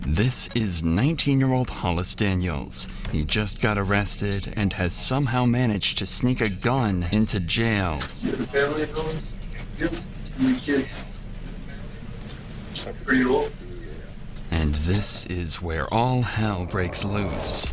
This is 19-year-old Hollis Daniels. He just got arrested and has somehow managed to sneak a gun into jail. You have a family at home? Yep. Your kids? Pretty old? And this is where all hell breaks loose.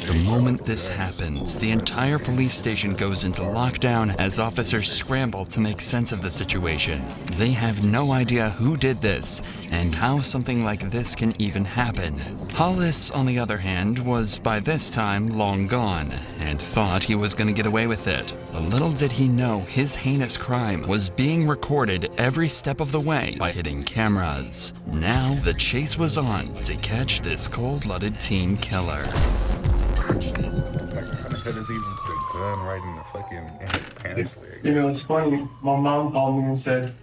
The moment this happens, the entire police station goes into lockdown as officers scramble to make sense of the situation. They have no idea who did this and how something like this can even happen. Hollis, on the other hand, was by this time long gone and thought he was going to get away with it. But little did he know his heinous crime was being recorded every step of the way by hidden cameras. Now the chase was on to catch this cold-blooded teen killer. How the hell is even the gun right in the fucking in his pants leg? You know, it's funny. My mom called me and said,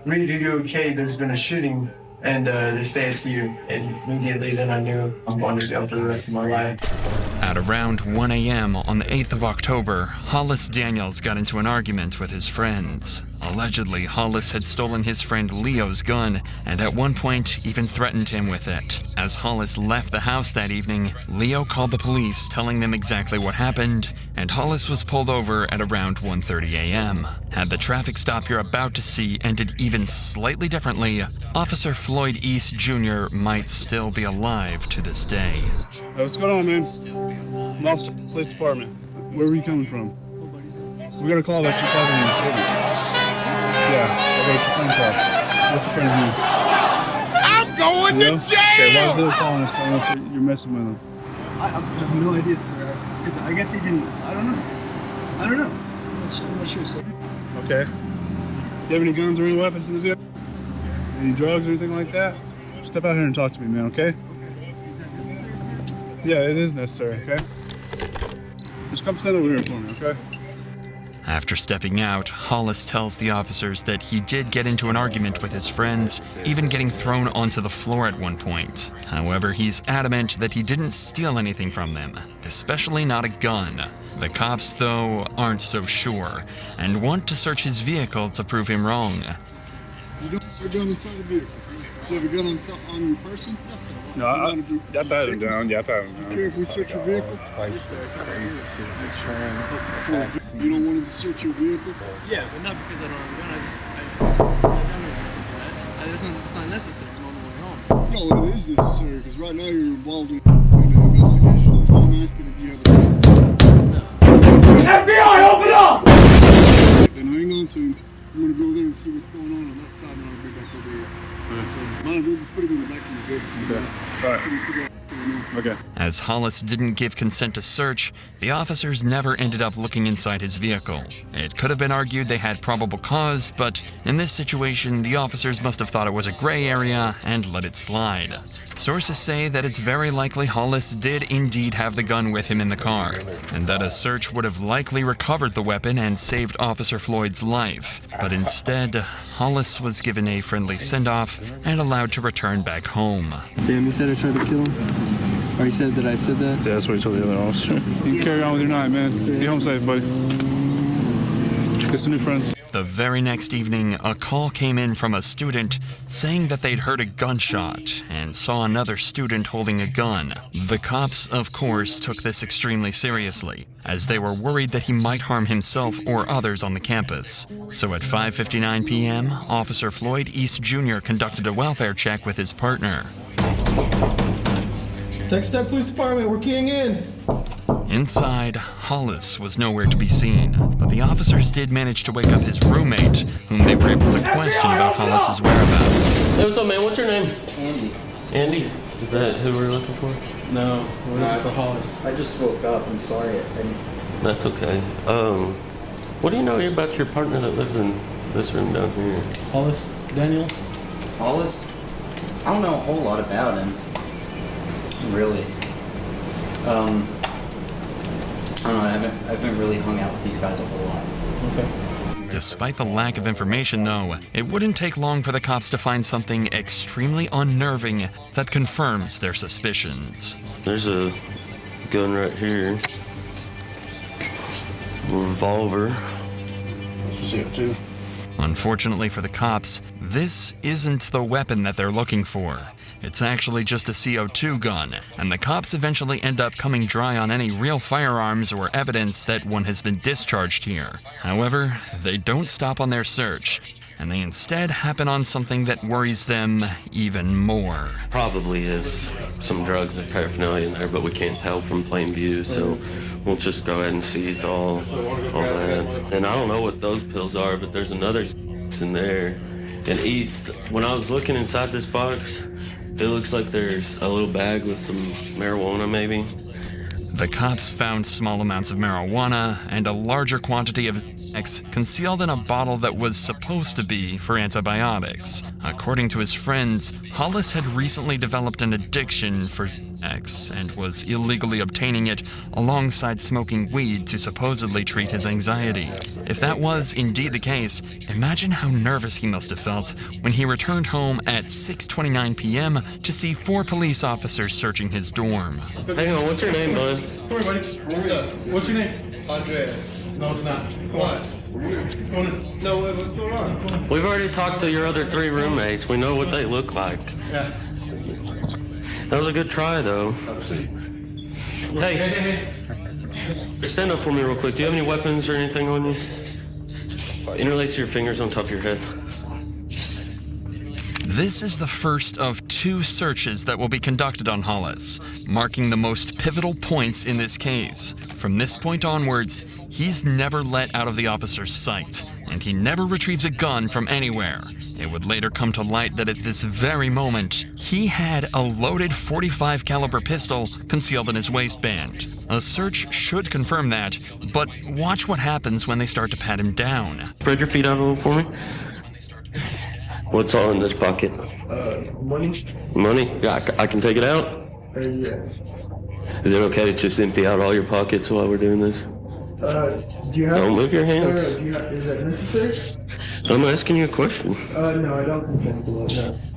"Reed, are you okay? There's been a shooting, and they say it's you." And immediately then I knew I'm going to jail for the rest of my life. At around 1 a.m. on the 8th of October, Hollis Daniels got into an argument with his friends. Allegedly, Hollis had stolen his friend Leo's gun and at one point even threatened him with it. As Hollis left the house that evening, Leo called the police telling them exactly what happened, and Hollis was pulled over at around 1:30 a.m. Had the traffic stop you're about to see ended even slightly differently, Officer Floyd East Jr. might still be alive to this day. Hey, what's going on, man? I'm off to the police department. Where were you coming from? We got a call about 2007. Yeah, I got your friend's house. What's your friend's name? I'm going to jail! Okay, why is they calling us telling us you're messing with him? I have no idea, sir. I guess he didn't. I don't know. I'm not sure, sir. Okay. You have any guns or any weapons in this area? Any drugs or anything like that? Step out here and talk to me, man, okay? Yeah, it is necessary, okay? Just come stand over here for me, okay? After stepping out, Hollis tells the officers that he did get into an argument with his friends, even getting thrown onto the floor at one point. However, he's adamant that he didn't steal anything from them, especially not a gun. The cops, though, aren't so sure, and want to search his vehicle to prove him wrong. You don't have a gun inside the vehicle. You have a gun on your person? No, I pat him down. Yeah, I pat him down. Care if we search your vehicle? Types of crazy shit. Maturing. You don't want us to search your vehicle? Yeah, but not because I don't have a gun. I just it's a threat. It's not necessary. I'm on the way home. No, it is necessary because right now you're involved in an investigation. That's why I'm asking if you have a gun. FBI, open up! Then hang on to him. I'm gonna go there and see what's going on that side, and I'll be back over here. So, might as well just put him in the back of the vehicle. Okay. All right. Okay. As Hollis didn't give consent to search, the officers never ended up looking inside his vehicle. It could have been argued they had probable cause, but in this situation, the officers must have thought it was a gray area and let it slide. Sources say that it's very likely Hollis did indeed have the gun with him in the car, and that a search would have likely recovered the weapon and saved Officer Floyd's life. But instead, Hollis was given a friendly send-off and allowed to return back home. Damn, he said I tried to kill him? Or he said that I said that? Yeah, that's what he told the other officer. You can carry on with your night, man. Get home safe, buddy. Get some new friends. The very next evening, a call came in from a student saying that they'd heard a gunshot and saw another student holding a gun. The cops, of course, took this extremely seriously, as they were worried that he might harm himself or others on the campus. So at 5:59 p.m., Officer Floyd East Jr. conducted a welfare check with his partner. Texas Police Department, we're keying in. Inside, Hollis was nowhere to be seen, but the officers did manage to wake up his roommate, whom they were able to question about Hollis's whereabouts. Hey, what's up, man? What's your name? Andy. Andy? Is that who we're looking for? No, we're looking for Hollis. I just woke up. I'm sorry. That's okay. What do you know about your partner that lives in this room down here? Hollis Daniels? Hollis? I don't know a whole lot about him. Really. I don't know, I haven't really hung out with these guys a whole lot. Okay. Despite the lack of information, though, it wouldn't take long for the cops to find something extremely unnerving that confirms their suspicions. There's a gun right here. Revolver. Shit, too. Unfortunately for the cops, this isn't the weapon that they're looking for. It's actually just a CO2 gun, and the cops eventually end up coming dry on any real firearms or evidence that one has been discharged here. However, they don't stop on their search, and they instead happen on something that worries them even more. Probably is some drugs or paraphernalia in there, but we can't tell from plain view, so we'll just go ahead and seize all that. And I don't know what those pills are, but there's another in there. And when I was looking inside this box, it looks like there's a little bag with some marijuana maybe. The cops found small amounts of marijuana and a larger quantity of X concealed in a bottle that was supposed to be for antibiotics. According to his friends, Hollis had recently developed an addiction for X and was illegally obtaining it alongside smoking weed to supposedly treat his anxiety. If that was indeed the case, imagine how nervous he must have felt when he returned home at 6:29 p.m. to see 4 police officers searching his dorm. Hang on, what's your name, bud? Come here, buddy. What's up? What's your name? Andreas. No, it's not. What? No, what's going on? We've already talked to your other 3 roommates. We know what they look like. Yeah. That was a good try, though. Hey, stand up for me real quick. Do you have any weapons or anything on you? Interlace your fingers on top of your head. This is the first of 2 searches that will be conducted on Hollis, marking the most pivotal points in this case. From this point onwards, he's never let out of the officer's sight, and he never retrieves a gun from anywhere. It would later come to light that at this very moment, he had a loaded .45 caliber pistol concealed in his waistband. A search should confirm that, but watch what happens when they start to pat him down. Spread your feet out a little for me. What's all in this pocket? Money? Money? Yeah, I can take it out? Yeah. Is it okay to just empty out all your pockets while we're doing this? Do you have... Don't move your hands. Is that necessary? I'm asking you a question. No, I don't think so.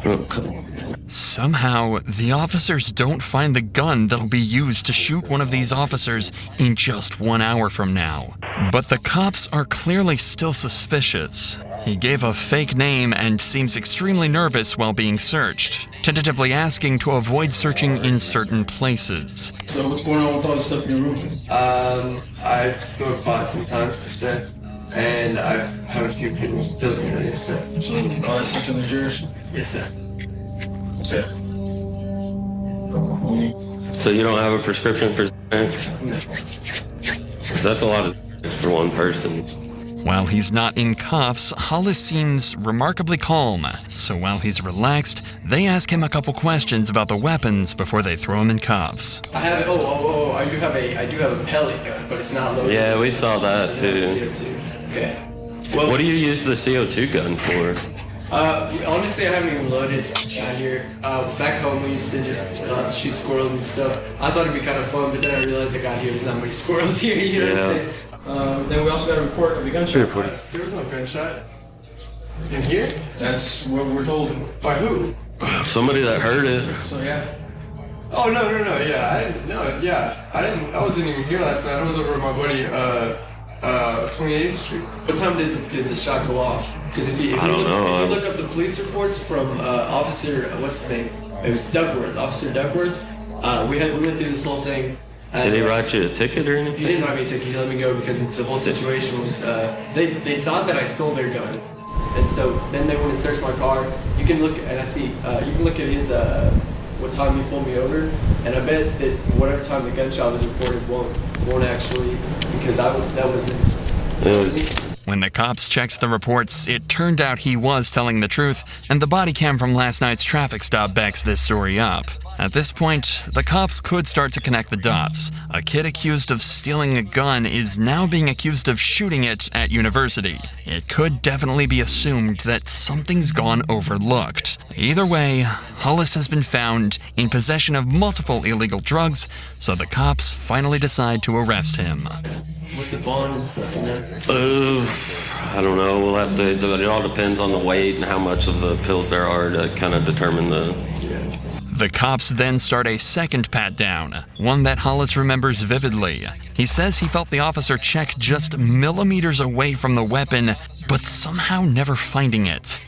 No. Okay. Somehow, the officers don't find the gun that'll be used to shoot one of these officers in just 1 hour from now. But the cops are clearly still suspicious. He gave a fake name and seems extremely nervous while being searched, tentatively asking to avoid searching in certain places. So what's going on with all the stuff in your room? I smoke pot sometimes, they said, and I have a few pills in there, yes, sir. So all that stuff in there's yours? Yes, sir. Yeah. So you don't have a prescription for Xanax? No. Because that's a lot of Xanax for one person. While he's not in cuffs, Hollis seems remarkably calm. So while he's relaxed, they ask him a couple questions about the weapons before they throw him in cuffs. I have I do have a pellet gun, but it's not loaded. Yeah, we saw that too. CO2. Okay. Well, What do you use the CO2 gun for? Honestly, I haven't even loaded it out here. Back home, we used to just shoot squirrels and stuff. I thought it'd be kind of fun, but then I realized I got here, there's not many squirrels here, you know what I'm saying? Then we also got a report of the gunshot. There was no gunshot. In here? That's what we're told. By who? Somebody that heard it. So yeah. Oh, no, yeah, I wasn't even here last night. I was over at my buddy, 28th Street. What time did the shot go off? Because if you look up the police reports from Officer, what's his name? It was Duckworth, Officer Duckworth. We went through this whole thing. Did he write you a ticket or anything? He didn't write me a ticket. He let me go because the whole situation was they thought that I stole their gun, and so then they went and searched my car. You can look and you can look at his what time he pulled me over, and I bet that whatever time the gunshot was reported won't actually, because that wasn't. When the cops checked the reports, it turned out he was telling the truth, and the body cam from last night's traffic stop backs this story up. At this point, the cops could start to connect the dots. A kid accused of stealing a gun is now being accused of shooting it at university. It could definitely be assumed that something's gone overlooked. Either way, Hollis has been found in possession of multiple illegal drugs, so the cops finally decide to arrest him. What's the bond and stuff in there? I don't know. We'll have to. It all depends on the weight and how much of the pills there are to kind of determine the. The cops then start a second pat-down, one that Hollis remembers vividly. He says he felt the officer check just millimeters away from the weapon, but somehow never finding it.